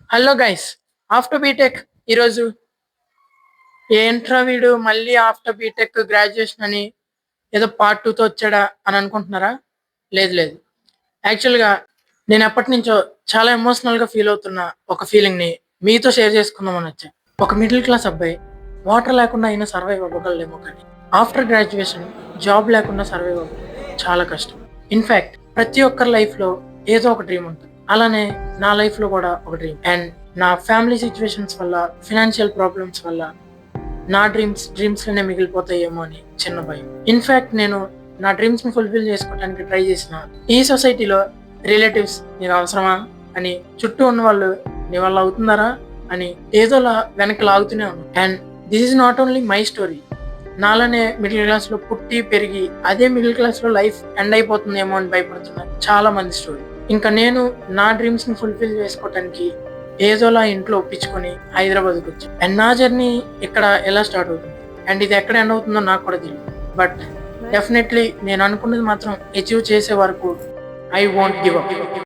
Hello guys. After BTech ఈరోజు ఏంట్రా వీడు మళ్ళీ ఆఫ్టర్ బీటెక్ గ్రాడ్యుయేషన్ అని ఏదో పార్ట్ 2తో వచ్చాడా అని అనుకుంటున్నారా? లేదు లేదు. యాక్చువల్‌గా నేను ఎప్పటినుంచో చాలా ఎమోషనల్‌గా ఫీల్ అవుతున్న ఒక ఫీలింగ్‌ని మీతో షేర్ చేసుకుందామని వచ్చా. ఒక మిడిల్ క్లాస్ అబ్బాయి వాటర్ లేకుండా అయినా సర్వైవ్ అవ్వగలడేమో కానీ ఆఫ్టర్ గ్రాడ్యుయేషన్ జాబ్ లేకుండా సర్వైవ్ అవ్వడం చాలా కష్టం. ఇన్‌ఫాక్ట్ ప్రతి ఒక్కరి లైఫ్‌లో ఏదో ఒక డ్రీమ్ ఉంటుంది. అలానే నా లైఫ్‌లో కూడా ఒక డ్రీమ్. అండ్ నా ఫ్యామిలీ సిట్యుయేషన్స్ వల్ల, ఫినాన్షియల్ ప్రాబ్లమ్స్ వల్ల నా డ్రీమ్స్‌లోనే మిగిలిపోతాయేమో అని చిన్న భయం. ఇన్‌ఫాక్ట్ నేను నా డ్రీమ్స్‌ని ఫుల్‌ఫిల్ చేసుకోవడానికి ట్రై చేసిన ఈ సొసైటీలో రిలేటివ్స్ నీకు అవసరమా అని, చుట్టూ ఉన్నవాళ్ళు నీ వల్ల అవుతుందారా అని ఏదోలా వెనక్కి లాగుతూనే ఉన్నారు. And this is not only my story. నాలానే మిడిల్ క్లాస్‌లో పుట్టి, పెరిగి అదే మిడిల్ క్లాస్‌లో లైఫ్ ఎండ్ అయిపోతుందేమో అని భయపడుతున్న చాలా మంది స్టోరీ. ఇంకా నేను నా డ్రీమ్స్‌ని ఫుల్‌ఫిల్ చేసుకోవటానికి ఏదోలా ఇంట్లో ఒప్పించుకొని హైదరాబాద్‌కి వచ్చా. అండ్ నా జర్నీ ఇక్కడ ఎలా స్టార్ట్ అవుతుంది అండ్ ఇది ఎక్కడ ఎండ్ అవుతుందో నాకు కూడా తెలియదు. బట్ డెఫినెట్లీ నేను అనుకున్నది మాత్రం అచీవ్ చేసే వరకు ఐ వోంట్ గివ్ అప్.